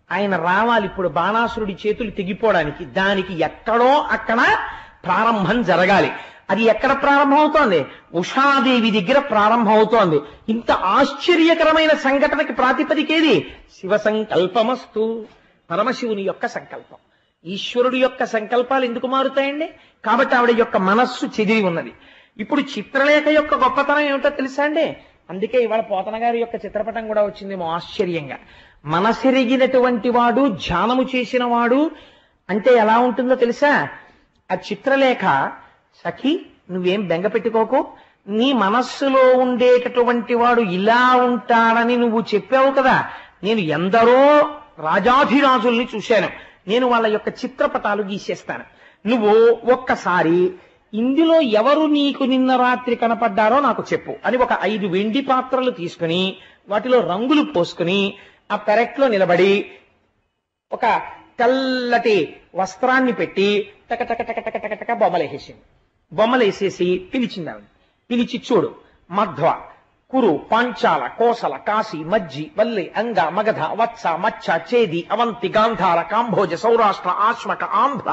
ఆయన రావాలి ఇప్పుడు బాణాసురుడి చేతులు తెగిపోవడానికి. దానికి ఎక్కడో అక్కడ ప్రారంభం జరగాలి. అది ఎక్కడ ప్రారంభమవుతోంది? ఉషాదేవి దగ్గర ప్రారంభమవుతోంది. ఇంత ఆశ్చర్యకరమైన సంఘటనకి ప్రాతిపదికేది? శివ సంకల్పమస్తు, పరమశివుని యొక్క సంకల్పం. ఈశ్వరుడి యొక్క సంకల్పాలు ఎందుకు మారుతాయండి? కాబట్టి ఆవిడ యొక్క మనస్సు చెదిరి ఉన్నది. ఇప్పుడు చిత్రలేఖ యొక్క గొప్పతనం ఏమిటో తెలుసా అండి? అందుకే ఇవాళ పోతన గారి యొక్క చిత్రపటం కూడా వచ్చిందేమో ఆశ్చర్యంగా. మనసెరిగినటువంటి వాడు, ధ్యానము చేసిన వాడు అంటే ఎలా ఉంటుందో తెలుసా? ఆ చిత్రలేఖ, సఖి నువ్వేం బెంగ పెట్టుకోకు, నీ మనస్సులో ఉండేటటువంటి వాడు ఇలా ఉంటాడని నువ్వు చెప్పావు కదా, నేను ఎందరో రాజాధిరాజుల్ని చూశాను, నేను వాళ్ళ యొక్క చిత్రపటాలు గీసేస్తాను. నువ్వు ఒక్కసారి ఇందులో ఎవరు నీకు నిన్న రాత్రి కనపడ్డారో నాకు చెప్పు అని ఒక 5 వెండి పాత్రలు తీసుకుని వాటిలో రంగులు పోసుకుని ఆ పెరట్లో నిలబడి ఒక తెల్లటి వస్త్రాన్ని పెట్టి టక టక టక టక టక టక బొమ్మలేసేసింది. బొమ్మలేసేసి పిలిచింది ఆవిడ. పిలిచి, చూడు, మధ్వ, కురు, పాంచాల, కోసల, కాశీ, మజ్జి, వల్లి, అంగ, మగధ, వత్స, మచ్చ, చేది, అవంతి, గాంధార, కాంభోజ, సౌరాష్ట్ర, ఆశ్మక, ఆంధ్ర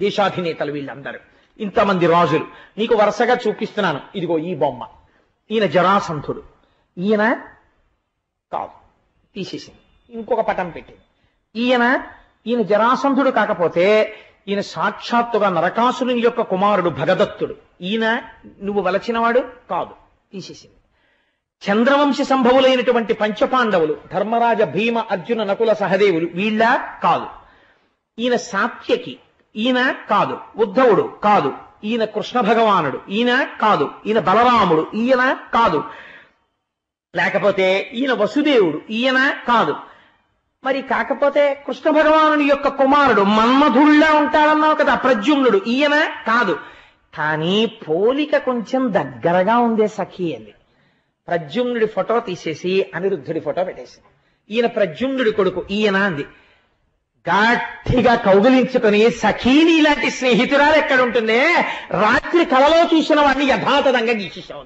దేశాధినేతలు వీళ్ళందరూ, ఇంతమంది రాజులు నీకు వరుసగా చూపిస్తున్నాను. ఇదిగో ఈ బొమ్మ, ఈయన జరాసంధుడు, ఈయన కాదు తీసేసింది, ఇంకొక పటం పెట్టింది. ఈయన జరాసంధుడు కాకపోతే ఈయన సాక్షాత్తుగా నరకాసురుని యొక్క కుమారుడు భగదత్తుడు. ఈయన నువ్వు వలచినవాడు కాదు, తీసేసింది. చంద్రవంశ సంభవులైనటువంటి పంచపాండవులు ధర్మరాజ, భీమ, అర్జున, నకుల, సహదేవులు వీళ్ళ కాదు. ఈయన సాత్యకి, ఈయన కాదు. ఉద్ధవుడు కాదు, ఈయన కృష్ణ భగవానుడు, ఈయన కాదు. ఈయన బలరాముడు, ఈయన కాదు. లేకపోతే ఈయన వసుదేవుడు, ఈయన కాదు. మరి కాకపోతే కృష్ణ భగవానుని యొక్క కుమారుడు మన్మధుళ్ళ ఉంటాడన్నావు కదా ప్రద్యుమ్నుడు, ఈయన కాదు. కానీ పోలిక కొంచెం దగ్గరగా ఉందే సఖి అంది. ప్రద్యుమ్నుడి ఫోటో తీసేసి అనిరుద్ధుడి ఫోటో పెట్టేసింది. ఈయన ప్రద్యుమ్నుడి కొడుకు, ఈయన అంది. గట్టిగా కౌగిలించుకుని, సఖీని ఇలాంటి స్నేహితురాలు ఎక్కడుంటుందే, రాత్రి కలలో చూసిన వాడిని యథాతథంగా గీసేసావు.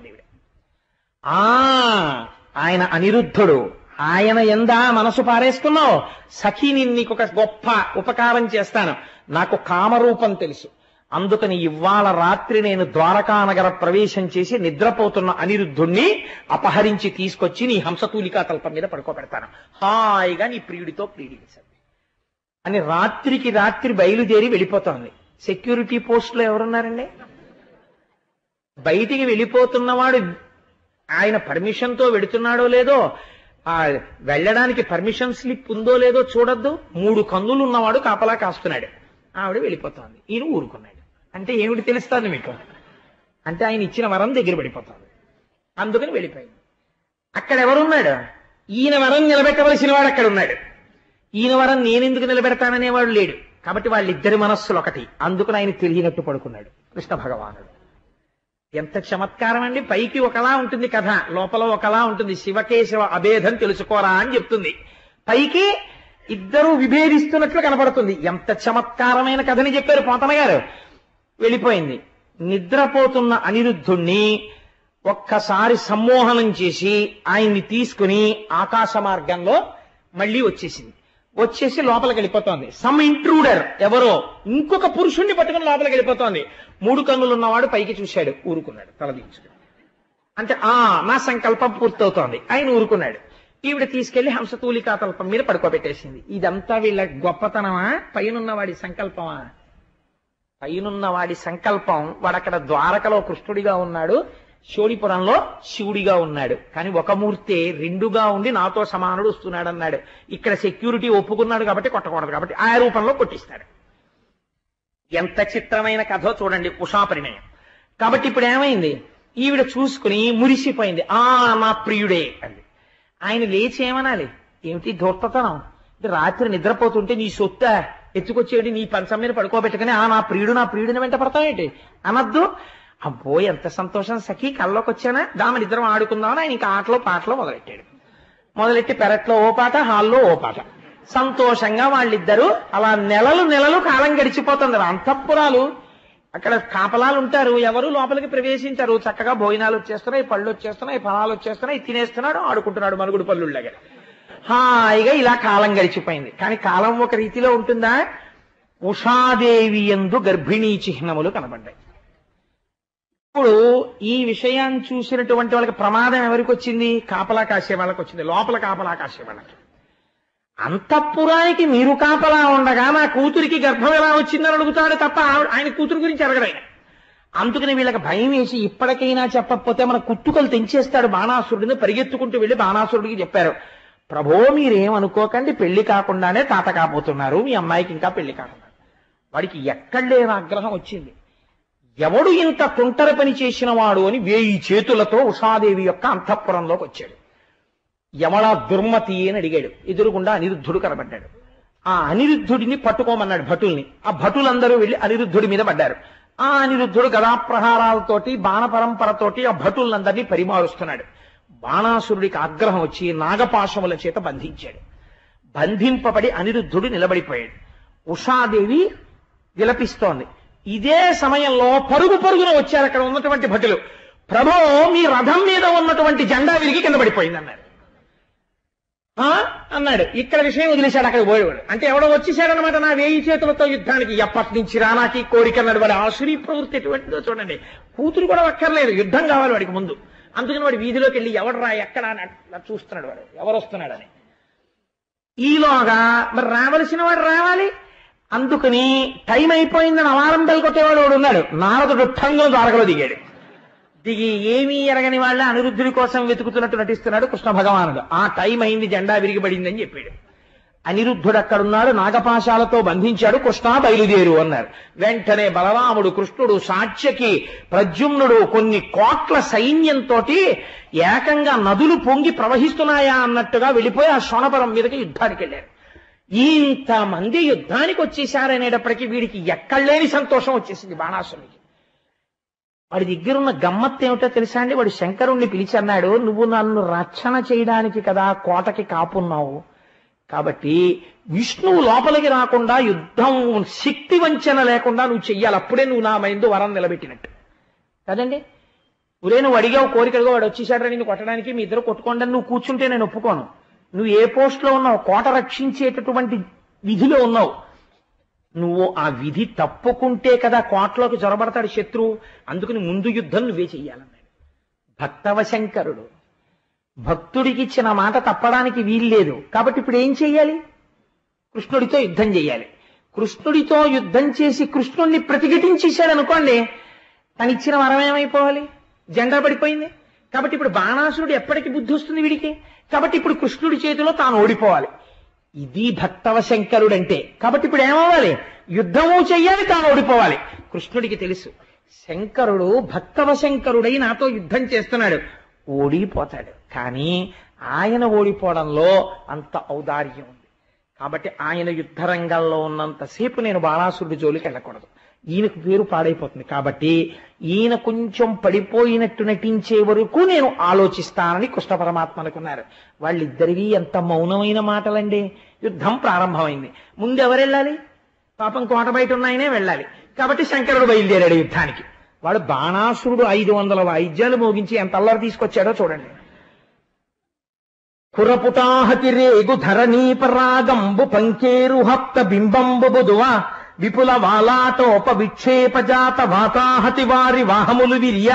ఆయన అనిరుద్ధుడు, ఆయన ఎందా మనసు పారేసుకున్నావు. సఖీని నీకు ఒక గొప్ప ఉపకారం చేస్తాను, నాకు కామరూపం తెలుసు, అందుకని ఇవాళ రాత్రి నేను ద్వారకానగర ప్రవేశం చేసి నిద్రపోతున్న అనిరుద్ధుణ్ణి అపహరించి తీసుకొచ్చి నీ హంసతూలికా తల్పం మీద పడుకోబెడతాను, హాయిగా నీ ప్రియుడితో ప్రీడించండి అని రాత్రికి రాత్రి బయలుదేరి వెళ్ళిపోతోంది. సెక్యూరిటీ పోస్టులో ఎవరున్నారండి? బయటికి వెళ్ళిపోతున్నవాడు ఆయన పర్మిషన్తో వెడుతున్నాడో లేదో, వెళ్ళడానికి పర్మిషన్ స్లిప్ ఉందో లేదో చూడొద్దు. 3 కన్నులు ఉన్నవాడు కాపలా కాస్తున్నాడు. ఆవిడ వెళ్ళిపోతోంది. ఈయన ఊరుకున్నాడు. అంటే ఏమిటి తెలుస్తుంది మీకు? అంటే ఆయన ఇచ్చిన వరం దగ్గర పడిపోతుంది. అందుకని వెళ్ళిపోయింది. అక్కడ ఎవరున్నాడు? ఈయన వరం నిలబెట్టవలసిన వాడు అక్కడ ఉన్నాడు. ఈయన వరం నేనెందుకు నిలబెడతాననేవాడు లేడు. కాబట్టి వాళ్ళిద్దరి మనస్సులు ఒకటి. అందుకని ఆయన తెలియనట్టు పడుకున్నాడు కృష్ణ భగవానుడు. ఎంత చమత్కారం అండి! పైకి ఒకలా ఉంటుంది కథ, లోపల ఒకలా ఉంటుంది. శివకేశవ అభేదం తెలుసుకోరా అని చెప్తుంది. పైకి ఇద్దరు విభేదిస్తున్నట్లు కనపడుతుంది. ఎంత చమత్కారమైన కథని చెప్పారు పోతన గారు. వెళ్ళిపోయింది. నిద్రపోతున్న అనిరుద్ధుణ్ణి ఒక్కసారి సమ్మోహనం చేసి ఆయన్ని తీసుకుని ఆకాశ మార్గంలో మళ్ళీ వచ్చేసి లోపలికి వెళ్ళిపోతోంది. సమ్ ఇంట్రూడర్, ఎవరో ఇంకొక పురుషుణ్ణి పట్టుకుని లోపలికి వెళ్ళిపోతోంది. 3 కన్నులు ఉన్నవాడు పైకి చూశాడు, ఊరుకున్నాడు తలదించుకుని. అంటే నా సంకల్పం పూర్తవుతోంది, ఆయన ఊరుకున్నాడు. ఈవిడ తీసుకెళ్లి హంసతూలికా తల్పం మీద పడుకోబెట్టేసింది. ఇదంతా వీళ్ళ గొప్పతనమా? పైనున్నవాడి సంకల్పమా? పైనున్నవాడి సంకల్పం. వాడక్కడ ద్వారకలో కృష్ణుడిగా ఉన్నాడు, శోణిపురంలో శివుడిగా ఉన్నాడు. కానీ ఒక మూర్తే రెండుగా ఉండి నాతో సమానుడు వస్తున్నాడు అన్నాడు. ఇక్కడ సెక్యూరిటీ ఒప్పుకున్నాడు కాబట్టి కొట్టకూడదు, కాబట్టి ఆ రూపంలో కొట్టిస్తాడు. ఎంత చిత్రమైన కథో చూడండి, ఉషా పరిణయం. కాబట్టి ఇప్పుడు ఏమైంది? ఈవిడ చూసుకుని మురిసిపోయింది. నా ప్రియుడే అంది. ఆయన లేచి ఏమనాలి? ఏమిటి ధూర్తతనం? రాత్రి నిద్రపోతుంటే నీ సొత్త ఎత్తుకొచ్చేటి, నీ పంచం మీద పడుకోబెట్టుకుని నా ప్రియుడిని వెంట పడతావేంటి అనద్దు. అబ్బో ఎంత సంతోషం సఖీ, కల్లోకి వచ్చానా, దామని ఇద్దరం ఆడుకుందామని ఆయన ఇంకా ఆటలో పాటలో మొదలెట్టి పెరట్లో ఓ పాట, హాల్లో ఓ పాట. సంతోషంగా వాళ్ళిద్దరూ అలా నెలలు కాలం గడిచిపోతుంది. అంతఃపురాలు అక్కడ కాపలాలు ఉంటారు, ఎవరు లోపలికి ప్రవేశించారు. చక్కగా భోజనాలు వచ్చేస్తున్నాయి, పళ్ళు వచ్చేస్తున్నాయి, ఫలాలు వచ్చేస్తున్నాయి, తినేస్తున్నాడు, ఆడుకుంటున్నాడు మరుగుడు పళ్ళుళ్ళగా. హాయిగా ఇలా కాలం గడిచిపోయింది. కానీ కాలం ఒక రీతిలో ఉంటుందా? ఉషాదేవి యందు గర్భిణీ చిహ్నములు కనబడ్డాయి. ఇప్పుడు ఈ విషయాన్ని చూసినటువంటి వాళ్ళకి ప్రమాదం ఎవరికి వచ్చింది? కాపలా కాసే వాళ్ళకి వచ్చింది, లోపల కాపలా కాసే వాళ్ళకి. అంతఃపురానికి మీరు కాపలా ఉండగా నా కూతురికి గర్భం ఎలా వచ్చిందని అడుగుతాడు తప్ప ఆయన కూతురు గురించి అడగడు. అందుకని వీళ్ళకి భయం వేసి ఇప్పటికైనా చెప్పకపోతే మన కుట్టుకలు తెంచేస్తాడు బాణాసురుడిని. పరిగెత్తుకుంటూ వెళ్ళి బాణాసురుడికి చెప్పారు, ప్రభో మీరేమనుకోకండి, పెళ్లి కాకుండానే తాత కాబోతున్నారు, మీ అమ్మాయికి ఇంకా పెళ్లి కాకుండా. వాడికి ఎక్కడలేని ఆగ్రహం వచ్చింది. ఎవడు ఇంత తుంటర పని చేసిన వాడు అని 1000 చేతులతో ఉషాదేవి యొక్క అంతఃపురంలోకి వచ్చాడు. యమళ దుర్మతి అని అడిగాడు. ఎదురుగుండా అనిరుద్ధుడు కనబడ్డాడు. ఆ అనిరుద్ధుడిని పట్టుకోమన్నాడు భటుల్ని. ఆ భటులందరూ వెళ్లి అనిరుద్ధుడి మీద పడ్డారు. ఆ అనిరుద్ధుడు గదాప్రహారాలతోటి బాణ పరంపరతోటి ఆ భటులందరినీ పరిమారుస్తున్నాడు. బాణాసురుడికి ఆగ్రహం వచ్చి నాగపాశముల చేత బంధించాడు. బంధింపబడి అనిరుద్ధుడు నిలబడిపోయాడు. ఉషాదేవి విలపిస్తోంది. ఇదే సమయంలో పరుగున వచ్చారు అక్కడ ఉన్నటువంటి భటులు. ప్రభో మీ రథం మీద ఉన్నటువంటి జెండా విరిగి కింద పడిపోయింది అన్నారు. అన్నాడు. ఇక్కడ విషయం వదిలేశాడు, అక్కడ పోయేవాడు. అంటే ఎవడో వచ్చేసాడనమాట నా 1000 చేతులతో యుద్ధానికి. ఎప్పటి నుంచి రానాకి కోరిక అన్నాడు. వాడు ఆసురీ ప్రవృత్తి ఎటువంటిదో చూడండి. కూతురు కూడా అక్కర్లేదు, యుద్ధం కావాలి వాడికి ముందు. అందుకని వాడు వీధిలోకి వెళ్ళి ఎవడరా ఎక్కడ అని చూస్తున్నాడు, వాడు ఎవరు వస్తున్నాడని. ఈలోగా మరి రావలసిన వాడు రావాలి. అందుకని టైం అయిపోయిందని అలారం బెల్ కొట్టేవాడు వాడు ఉన్నాడు. నారదుడు ఠంగును ద్వారకలో దిగి ఏమీ ఎరగని వాళ్ళ అనిరుద్ధుడి కోసం వెతుకుతున్నట్టు నటిస్తున్నాడు కృష్ణ భగవానుడు. ఆ టైం అయింది, జెండా విరిగిపడింది అని చెప్పాడు. అనిరుద్ధుడు అక్కడున్నాడు, నాగపాశాలతో బంధించాడు. కృష్ణ బయలుదేరు అన్నారు. వెంటనే బలరాముడు, కృష్ణుడు, సాత్యకి, ప్రద్యుమ్నుడు కొన్ని కోట్ల సైన్యంతో ఏకంగా నదులు పొంగి ప్రవహిస్తున్నాయా అన్నట్టుగా వెళ్ళిపోయి ఆ శోణపురం మీదకి యుద్ధానికి వెళ్ళారు. ఇంతమంది యుద్ధానికి వచ్చేశారనేటప్పటికీ వీడికి ఎక్కడలేని సంతోషం వచ్చేసింది బాణాసురుడికి. వాడి దగ్గరున్న గమ్మత్తు ఏమిటో తెలుసా అండి? వాడు శంకరుణ్ణి పిలిచి అన్నాడు, నువ్వు నన్ను రక్షణ చేయడానికి కదా కోటకి కాపున్నావు, కాబట్టి విష్ణువు లోపలికి రాకుండా యుద్ధం శక్తి వంచన లేకుండా నువ్వు చెయ్యాలి. అప్పుడే నువ్వు నా మైందు వరం నిలబెట్టినట్టు కదండి. ఒరే నువ్వు అడిగావు కోరికలుగా, వాడు వచ్చేసాడు నిన్ను కొట్టడానికి, మీ ఇద్దరు కొట్టుకోండి, నువ్వు కూర్చుంటే నేను ఒప్పుకోను. నువ్వు ఏ పోస్ట్లో ఉన్నావు? కోట రక్షించేటటువంటి విధిలో ఉన్నావు. నువ్వు ఆ విధి తప్పుకుంటే కదా కోటలోకి జొరబడతాడు శత్రువు. అందుకని ముందు యుద్ధం నువ్వే చెయ్యాలన్నాడు భక్తవశంకరుడు. భక్తుడికి ఇచ్చిన మాట తప్పడానికి వీల్లేదు. కాబట్టి ఇప్పుడు ఏం చెయ్యాలి? కృష్ణుడితో యుద్ధం చెయ్యాలి. కృష్ణుడితో యుద్ధం చేసి కృష్ణుడిని ప్రతిఘటించేశాడు అనుకోండి, తను ఇచ్చిన వరం ఏమైపోవాలి? జెండా పడిపోయింది. కాబట్టి ఇప్పుడు బాణాసురుడు ఎప్పటికి బుద్ధి వస్తుంది వీడికి? కాబట్టి ఇప్పుడు కృష్ణుడి చేతిలో తాను ఓడిపోవాలి. ఇది భక్తవశంకరుడంటే. కాబట్టి ఇప్పుడు ఏమవ్వాలి? యుద్ధము చెయ్యాలి, తాను ఓడిపోవాలి. కృష్ణుడికి తెలుసు శంకరుడు భక్తవ శంకరుడై నాతో యుద్ధం చేస్తున్నాడు, ఓడిపోతాడు. కానీ ఆయన ఓడిపోవడంలో అంత ఔదార్యం ఉంది. కాబట్టి ఆయన యుద్ధ రంగంలో ఉన్నంతసేపు నేను బాణాసురుడి జోలికి వెళ్ళకూడదు, ఈయనకు పేరు పాడైపోతుంది. కాబట్టి ఈయన కొంచెం పడిపోయినట్టు నటించే వరకు నేను ఆలోచిస్తానని కృష్ణ పరమాత్మ అనుకున్నారు. వాళ్ళిద్దరివి ఎంత మౌనమైన మాటలండి. యుద్ధం ప్రారంభమైంది. ముందు ఎవరు వెళ్ళాలి? పాపం కోట బయట ఉన్నాయనే వెళ్ళాలి. కాబట్టి శంకరుడు బయలుదేరాడు యుద్ధానికి. వాడు బాణాసురుడు 500 వాయిద్యాలు మోగించి ఎంత అల్లరి తీసుకొచ్చాడో చూడండి. కురపుటాహతి రేగు ధరణీపరాగంబు పంకేరు హప్త బింబంబు బుధువ విపుల వాలాటోప విక్షేపజాత వాతాహతి వారి వాహములు విర్య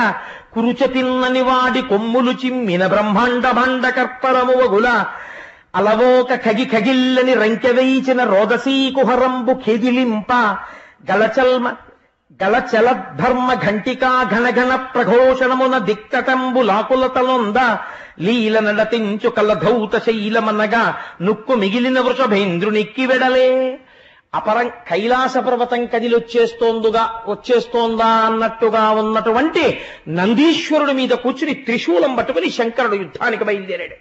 కురుచతిన్నని వాడి కొమ్ములు చిమ్మిన బ్రహ్మాండ భండ కర్పరము వగుల అలవోక ఖగి ఖగిల్లని రంకెవైచిన రోదసీ కుహరంబు ఖేదిలింప గళచలధర్మ ఘంటికా ఘనఘన ప్రఘోషణమున దిక్కటంబు లాకులతలొంద లీల నడతించు కలధౌత శైలమనగా నుక్కు మిగిలిన వృషభేంద్రునిక్కి వెడలే. అపరం కైలాస పర్వతం వచ్చేస్తోందా అన్నట్టుగా ఉన్నటువంటి నందీశ్వరుడి మీద కూర్చుని త్రిశూలం పట్టుకుని శంకరుడు యుద్ధానికి బయలుదేరాడు.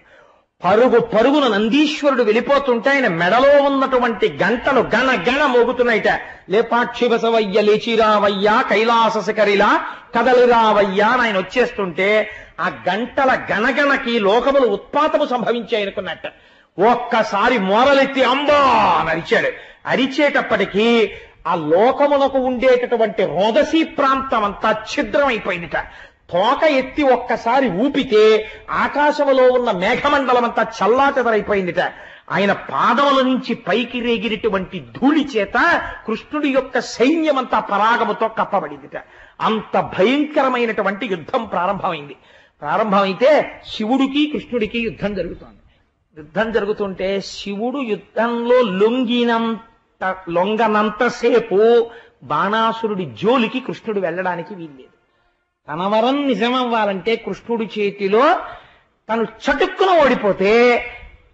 పరుగున నందీశ్వరుడు వెళ్ళిపోతుంటే ఆయన మెడలో ఉన్నటువంటి గంటలు గణ గణ మోగుతున్నాయిట. లేపాక్షి బసవయ్య లేచిరావయ్యా కైలాస శిఖరిలా కదలిరావయ్యా అని ఆయన వచ్చేస్తుంటే ఆ గంటల గణగణకి లోకములు ఉత్పాతము సంభవించాయనుకున్నట్ట. ఒక్కసారి మోరలెత్తి అంబా అని అరిచాడు. అరిచేటప్పటికీ ఆ లోకములకు ఉండేటటువంటి రోదసీ ప్రాంతం అంతా ఛిద్రమైపోయిందిట. తోక ఎత్తి ఒక్కసారి ఊపితే ఆకాశములో ఉన్న మేఘమండలం అంతా చల్లాచెదరైపోయిందిట. ఆయన పాదముల నుంచి పైకి రేగినటువంటి ధూళి చేత కృష్ణుడి యొక్క సైన్యమంతా పరాగముతో కప్పబడిందిట. అంత భయంకరమైనటువంటి యుద్ధం ప్రారంభమైంది. ప్రారంభమైతే శివుడికి కృష్ణుడికి యుద్ధం జరుగుతోంది. యుద్ధం జరుగుతుంటే శివుడు యుద్ధంలో లొంగనంతసేపు బాణాసురుడి జోలికి కృష్ణుడు వెళ్ళడానికి వీల్లేదు. తన వరం నిజమవ్వాలంటే కృష్ణుడి చేతిలో తను చటుక్కున ఓడిపోతే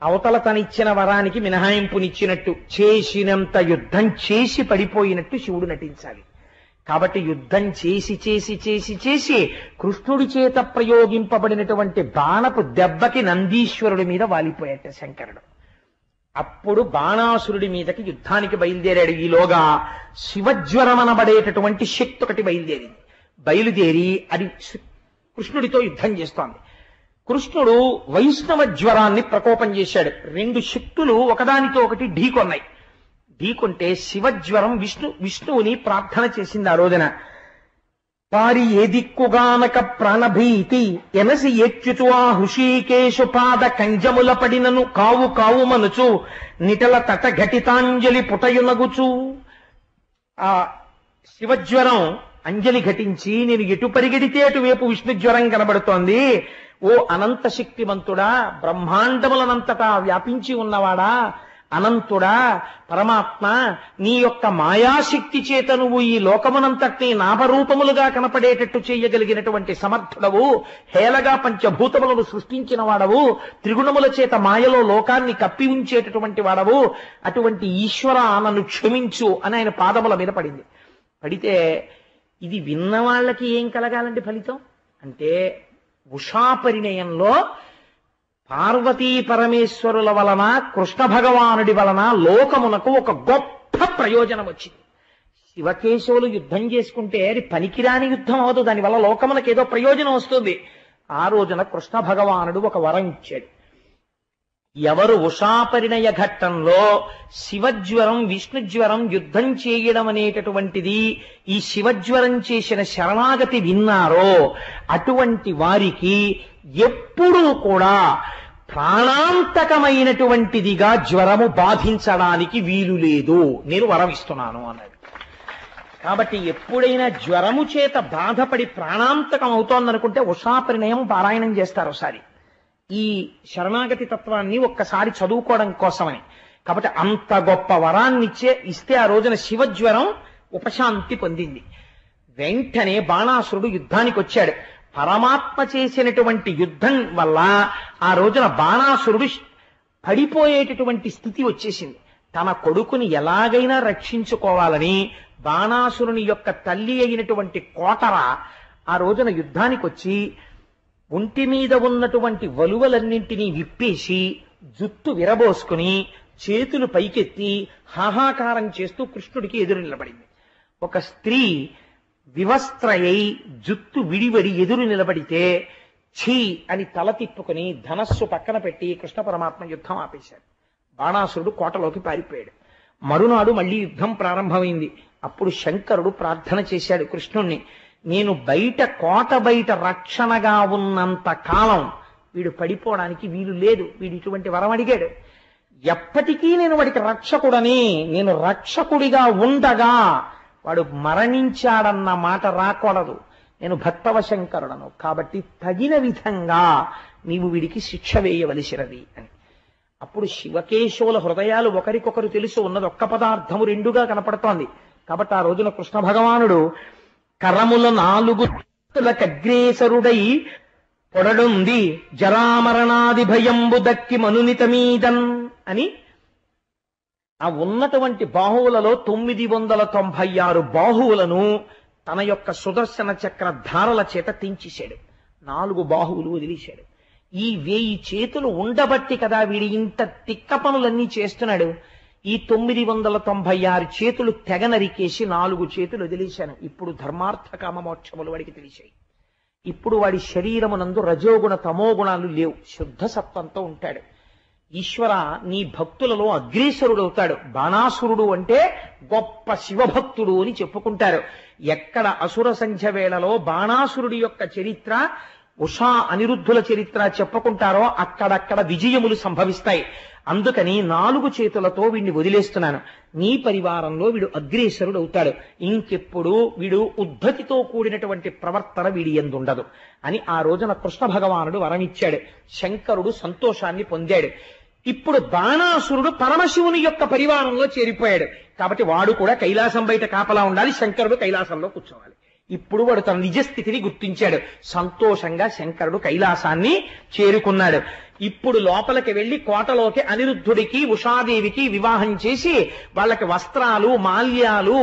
అవతల తనిచ్చిన వరానికి మినహాయింపునిచ్చినట్టు, చేసినంత యుద్ధం చేసి పడిపోయినట్టు శివుడు నటించాలి. కాబట్టి యుద్ధం చేసి చేసి చేసి చేసి కృష్ణుడి చేత ప్రయోగింపబడినటువంటి బాణపు దెబ్బకి నందీశ్వరుడి మీద వాలిపోయాట శంకరుడు. అప్పుడు బాణాసురుడి మీదకి యుద్ధానికి బయలుదేరాడు. ఈలోగా శివజ్వరమనబడేటటువంటి శక్తి ఒకటి బయలుదేరి అది కృష్ణుడితో యుద్ధం చేస్తోంది. కృష్ణుడు వైష్ణవ జ్వరాన్ని ప్రకోపం చేశాడు. 2 శక్తులు ఒకదానితో ఒకటి ఢీకొన్నాయి. ఢీకొంటే శివజ్వరం విష్ణువుని ప్రార్థన చేసింది. ఆ రోజున పారి ఏ దిక్కుగానక ప్రాణభీతి ఎనసి ఏడ్చుచు ఆ హృషీకేశు పాద కంజముల పడినను కావు కావు మనుచు నిటల తట ఘటితాంజలి పుటయునగుచు. ఆ శివజ్వరం అంజలి ఘటించి నేను ఎటు పరిగెడితే అటువైపు విష్ణు జ్వరం కనబడుతోంది. ఓ అనంత శక్తిమంతుడా, బ్రహ్మాండములనంతటా వ్యాపించి ఉన్నవాడా, అనంతుడా, పరమాత్మ, నీ యొక్క మాయాశక్తి చేత నువ్వు ఈ లోకమునంతటినీ నామరూపములుగా కనపడేటట్టు చేయగలిగినటువంటి సమర్థుడవు, హేళగా పంచభూతములను సృష్టించిన వాడవు, త్రిగుణముల చేత మాయలో లోకాన్ని కప్పి ఉంచేటటువంటి వాడవు, అటువంటి ఈశ్వర నన్ను క్షమించు అని ఆయన పాదముల మీద పడింది. పడితే ఇది విన్న వాళ్ళకి ఏం కలగాలండి ఫలితం అంటే, ఉషాపరిణయంలో పార్వతీ పరమేశ్వరుల వలన కృష్ణ భగవానుడి వలన లోకమునకు ఒక గొప్ప ప్రయోజనం వచ్చింది. శివకేశవులు యుద్ధం చేసుకుంటే అది పనికిరాని యుద్ధం అవదు, దానివల్ల లోకమునకు ఏదో ప్రయోజనం వస్తుంది. ఆ రోజున కృష్ణ భగవానుడు ఒక వరం ఇచ్చాడు. ఎవరు ఉషాపరిణయ ఘట్టంలో శివజ్వరం విష్ణుజ్వరం యుద్ధం చేయడం అనేటటువంటిది ఈ శివజ్వరం చేసిన శరణాగతి విన్నారో అటువంటి వారికి ఎప్పుడూ కూడా ప్రాణాంతకమైనటువంటిదిగా జ్వరము బాధించడానికి వీలు లేదు, నేను వరం ఇస్తున్నాను అన్నాడు. కాబట్టి ఎప్పుడైనా జ్వరము చేత బాధపడి ప్రాణాంతకం అవుతోందనుకుంటే ఉషాపరిణయం పారాయణం చేస్తారు ఒకసారి, ఈ శరణాగతి తత్వాన్ని ఒక్కసారి చదువుకోవడం కోసమని. కాబట్టి అంత గొప్ప వరాన్ని ఇస్తే ఆ రోజున శివజ్వరం ఉపశాంతి పొందింది. వెంటనే బాణాసురుడు యుద్ధానికి వచ్చాడు. పరమాత్మ చేసినటువంటి యుద్ధం వల్ల ఆ రోజున బాణాసురుడు పడిపోయేటటువంటి స్థితి వచ్చేసింది. తన కొడుకుని ఎలాగైనా రక్షించుకోవాలని బాణాసురుని యొక్క తల్లి అయినటువంటి కోటర ఆ రోజున యుద్ధానికి వచ్చి ఒంటి మీద ఉన్నటువంటి వలువలన్నింటినీ విప్పేసి జుట్టు విరబోసుకుని చేతులు పైకెత్తి హాహాకారం చేస్తూ కృష్ణుడికి ఎదురు నిలబడింది. ఒక స్త్రీ వివస్త్రయై జుట్టు విడివడి ఎదురు నిలబడితే ఛీ అని తల తిప్పుకుని ధనస్సు పక్కన పెట్టి కృష్ణ పరమాత్మ యుద్ధం ఆపేశాడు. బాణాసురుడు కోటలోకి పారిపోయాడు. మరునాడు మళ్ళీ యుద్ధం ప్రారంభమైంది. అప్పుడు శంకరుడు ప్రార్థన చేశాడు కృష్ణుణ్ణి, నేను బయట కోట బయట రక్షణగా ఉన్నంత కాలం వీడు పడిపోవడానికి వీలు లేదు, వీడు ఇటువంటి వరం అడిగాడు. ఎప్పటికీ నేను వాడికి రక్షకుడని, నేను రక్షకుడిగా ఉండగా వాడు మరణించాడన్న మాట రాకూడదు, నేను భక్తవశంకరుడను, కాబట్టి తగిన విధంగా నీవు వీడికి శిక్ష వేయవలసినది అని. అప్పుడు శివకేశవుల హృదయాలు ఒకరికొకరు తెలుసు, ఉన్నది ఒక్క పదార్థము రెండుగా కనపడుతోంది. కాబట్టి ఆ రోజున కృష్ణ భగవానుడు కరముల 4 అగ్రేసరుడై పొడడుంది జరామరణాది భయంబు దక్కి మనునితమీదన్ అని ఆ ఉన్నటువంటి బాహువులలో 996 బాహువులను తన యొక్క సుదర్శన చక్ర ధారల చేత తెంచేశాడు. 4 బాహువులు వదిలేశాడు. ఈ 1000 చేతులు ఉండబట్టి కదా వీడి ఇంత తిక్క పనులన్నీ చేస్తున్నాడు. ఈ 996 చేతులు తెగ నరికేసి 4 చేతులు వదిలేశాను. ఇప్పుడు ధర్మార్థ కామ మోక్షములు వాడికి తెలిసాయి. ఇప్పుడు వాడి శరీరమునందు రజోగుణ తమోగుణాలు లేవు, శుద్ధ సత్వంతో ఉంటాడు. ఈశ్వర, నీ భక్తులలో అగ్రేసరుడవుతాడు. బాణాసురుడు అంటే గొప్ప శివభక్తుడు అని చెప్పుకుంటారు. ఎక్కడ అసుర సంధ్య వేళలో బాణాసురుడి యొక్క చరిత్ర, ఉషా అనిరుద్ధుల చరిత్ర చెప్పుకుంటారో అక్కడక్కడ విజయములు సంభవిస్తాయి. అందుకని 4 చేతులతో వీడిని వదిలేస్తున్నాను. నీ పరివారంలో వీడు అగ్రేసరుడు అవుతాడు. ఇంకెప్పుడు వీడు ఉద్ధతితో కూడినటువంటి ప్రవర్తన వీడి యందుండదు అని ఆ రోజున కృష్ణ భగవానుడు వరమిచ్చాడు. శంకరుడు సంతోషాన్ని పొందాడు. ఇప్పుడు బాణాసురుడు పరమశివుని యొక్క పరివారంలో చేరిపోయాడు. కాబట్టి వాడు కూడా కైలాసం బయట కాపలా ఉండాలి, శంకరుడు కైలాసంలో కూర్చోవాలి. ఇప్పుడు వాడు తన నిజస్థితిని గుర్తించాడు. సంతోషంగా శంకరుడు కైలాసాన్ని చేరుకున్నాడు. ఇప్పుడు లోపలికి వెళ్లి కోటలోకి అనిరుద్ధుడికి ఉషాదేవికి వివాహం చేసి వాళ్ళకి వస్త్రాలు, మాల్యాలు,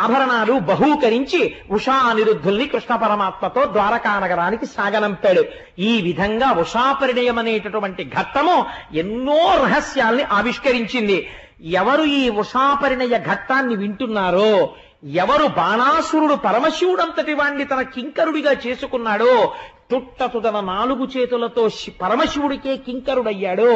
ఆభరణాలు బహూకరించి ఉషా అనిరుద్ధుల్ని కృష్ణ పరమాత్మతో ద్వారకా నగరానికి సాగనంపాడు. ఈ విధంగా ఉషాపరిణయం అనేటటువంటి ఘట్టము ఎన్నో రహస్యాల్ని ఆవిష్కరించింది. ఎవరు ఈ ఉషాపరిణయ ఘట్టాన్ని వింటున్నారో, ఎవరు బాణాసురుడు పరమశివుడంతటి వాణ్ణి తన కింకరుడిగా చేసుకున్నాడో, తుట్టతుదన 4 చేతులతో పరమశివుడికే కింకరుడయ్యాడో,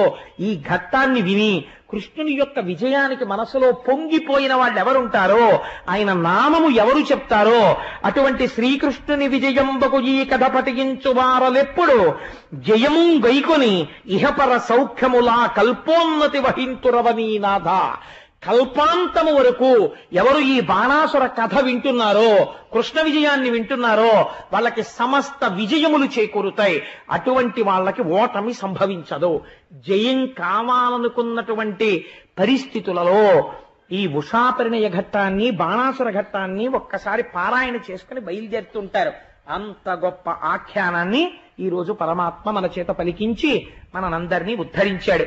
ఈ ఘట్టాన్ని విని కృష్ణుని యొక్క విజయానికి మనసులో పొంగిపోయిన వాళ్ళు ఎవరుంటారో, ఆయన నామము ఎవరు చెప్తారో, అటువంటి శ్రీకృష్ణుని విజయంబకు ఈ కథ పఠించు వారలెప్పుడు జయము గైకొని ఇహపర సౌఖ్యములా కల్పోన్నతి వహింతురవనీనాథ. కల్పాంతము వరకు ఎవరు ఈ బాణాసుర కథ వింటున్నారో, కృష్ణ విజయాన్ని వింటున్నారో, వాళ్ళకి సమస్త విజయములు చేకూరుతాయి. అటువంటి వాళ్ళకి ఓటమి సంభవించదు. జయం కావాలనుకున్నటువంటి పరిస్థితులలో ఈ ఉషాపరిణయ ఘట్టాన్ని, బాణాసుర ఘట్టాన్ని ఒక్కసారి పారాయణ చేసుకుని బయలుదేరుతుంటారు. అంత గొప్ప ఆఖ్యానాన్ని ఈ రోజు పరమాత్మ మన చేత పలికించి మనందరినీ ఉద్ధరించాడు.